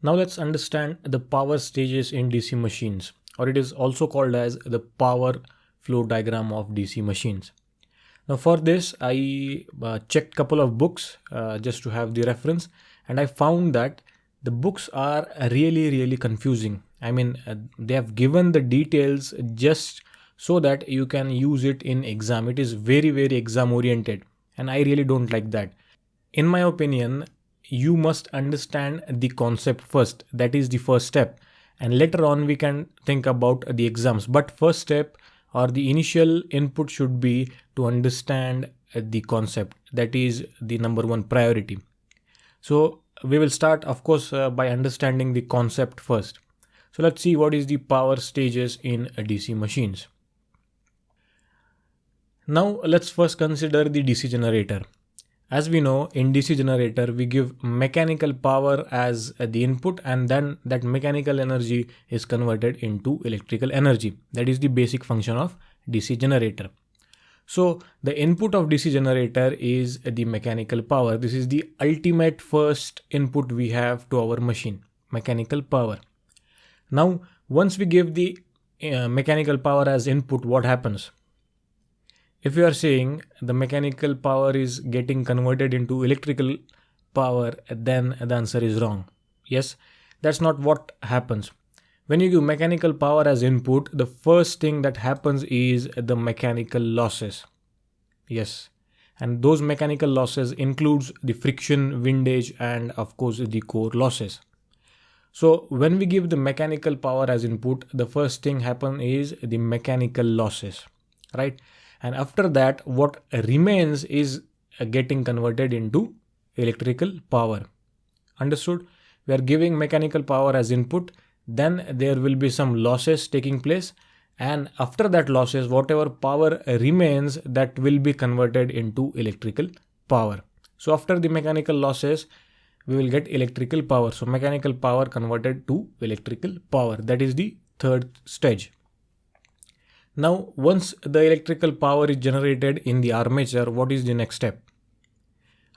Now let's understand the power stages in DC machines, or it is also called as the power flow diagram of DC machines. Now for this, I checked couple of books just to have the reference, and I found that the books are really confusing. I mean, they have given the details just so that you can use it in exam. It is very exam oriented, and I really don't like that. In my opinion, you must understand the concept first. That is the first step, and later on we can think about the exams. But first step or the initial input should be to understand the concept. That is the number one priority. So we will start, of course, by understanding the concept first. So let's see what is the power stages in DC machines. Now let's first consider the DC generator. As we know, in DC generator, we give mechanical power as the input, and then that mechanical energy is converted into electrical energy. That is the basic function of DC generator. So the input of DC generator is the mechanical power. This is the ultimate first input we have to our machine, mechanical power. Now, once we give the mechanical power as input, what happens? If you are saying the mechanical power is getting converted into electrical power, then the answer is wrong. Yes, that's not what happens. When you give mechanical power as input, the first thing that happens is the mechanical losses. Yes, and those mechanical losses includes the friction, windage, and of course the core losses. So when we give the mechanical power as input, the first thing happen is the mechanical losses, right? And after that, what remains is getting converted into electrical power. Understood? We are giving mechanical power as input, then there will be some losses taking place, and after that losses, whatever power remains, that will be converted into electrical power. So after the mechanical losses, we will get electrical power. So mechanical power converted to electrical power. That is the third stage. Now, once the electrical power is generated in the armature, what is the next step?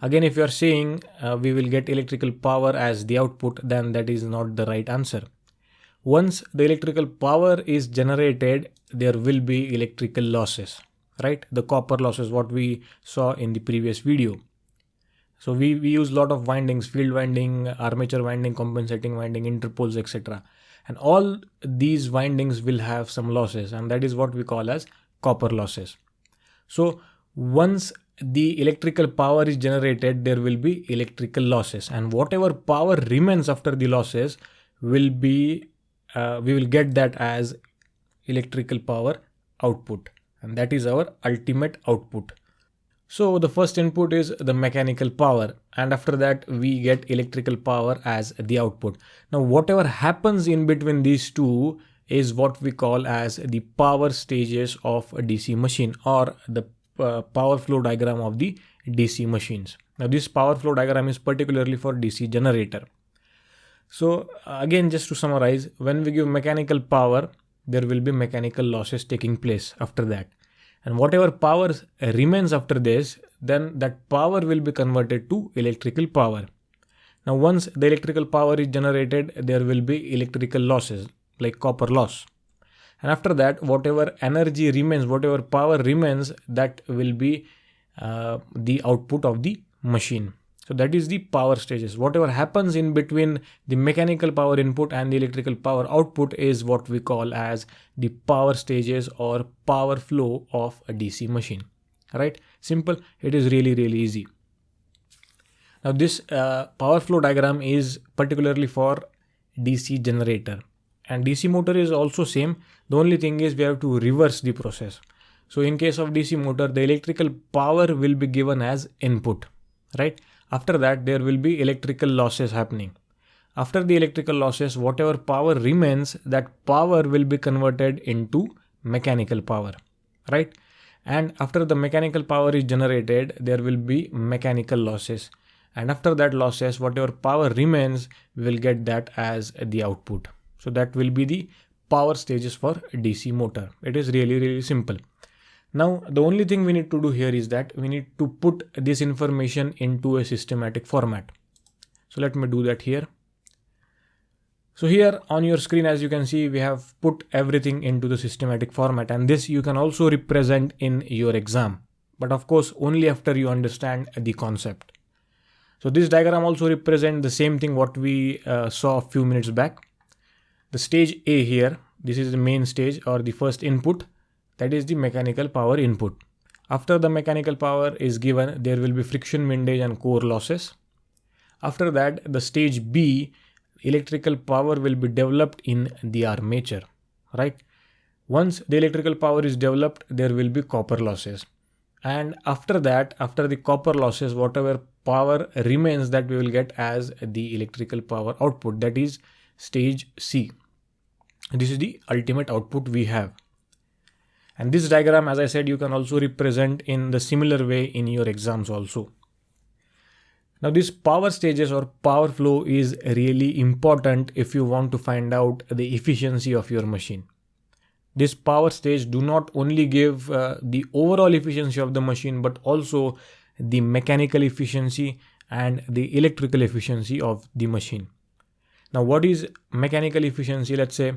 Again, if you are saying we will get electrical power as the output, then that is not the right answer. Once the electrical power is generated, there will be electrical losses, right? The copper losses, what we saw in the previous video. So we use a lot of windings, field winding, armature winding, compensating winding, interpoles, etc. And all these windings will have some losses, and that is what we call as copper losses. So once the electrical power is generated, there will be electrical losses, and whatever power remains after the losses will be, we will get that as electrical power output, and that is our ultimate output. So the first input is the mechanical power, and after that we get electrical power as the output. Now whatever happens in between these two is what we call as the power stages of a DC machine, or the power flow diagram of the DC machines. Now this power flow diagram is particularly for DC generator. So again, just to summarize, when we give mechanical power, there will be mechanical losses taking place after that. And whatever power remains after this, then that power will be converted to electrical power. Now once the electrical power is generated, there will be electrical losses like copper loss. And after that, whatever energy remains, whatever power remains, that will be the output of the machine. So that is the power stages. Whatever happens in between the mechanical power input and the electrical power output is what we call as the power stages or power flow of a DC machine. Right? Simple. It is really easy. Now this power flow diagram is particularly for DC generator, and DC motor is also same. The only thing is we have to reverse the process. So in case of DC motor, the electrical power will be given as input, right? After that, there will be electrical losses happening. After the electrical losses, whatever power remains, that power will be converted into mechanical power, right? And after the mechanical power is generated, there will be mechanical losses. And after that losses, whatever power remains, we will get that as the output. So that will be the power stages for DC motor. It is really simple. Now, the only thing we need to do here is that we need to put this information into a systematic format. So let me do that here. So here on your screen, as you can see, we have put everything into the systematic format, and this you can also represent in your exam, but of course only after you understand the concept. So this diagram also represents the same thing what we saw a few minutes back. The stage A here, this is the main stage or the first input, that is the mechanical power input. After the mechanical power is given, there will be friction, windage and core losses. After that, the stage B, electrical power will be developed in the armature, right? Once the electrical power is developed, there will be copper losses. And after that, after the copper losses, whatever power remains, that we will get as the electrical power output, that is stage C. This is the ultimate output we have. And this diagram, as I said, you can also represent in the similar way in your exams also. Now this power stages or power flow is really important if you want to find out the efficiency of your machine. This power stage do not only give the overall efficiency of the machine, but also the mechanical efficiency and the electrical efficiency of the machine. Now what is mechanical efficiency? Let's say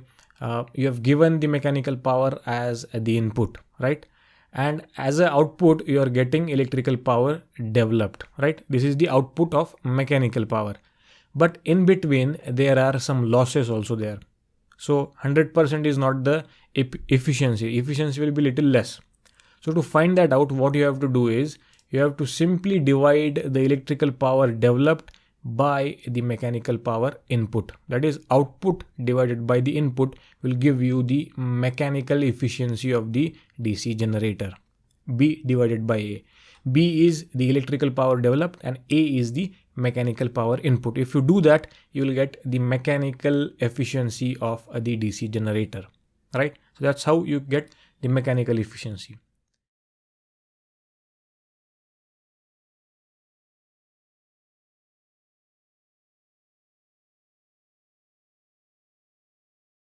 you have given the mechanical power as the input, right? And as an output, you are getting electrical power developed, right? This is the output of mechanical power. But in between, there are some losses also there. So 100% is not the efficiency. Efficiency will be little less. So to find that out, what you have to do is you have to simply divide the electrical power developed by the mechanical power input. That is, output divided by the input will give you the mechanical efficiency of the DC generator. B divided by A. B is the electrical power developed and A is the mechanical power input. If you do that, you will get the mechanical efficiency of the DC generator, right? So that's how you get the mechanical efficiency.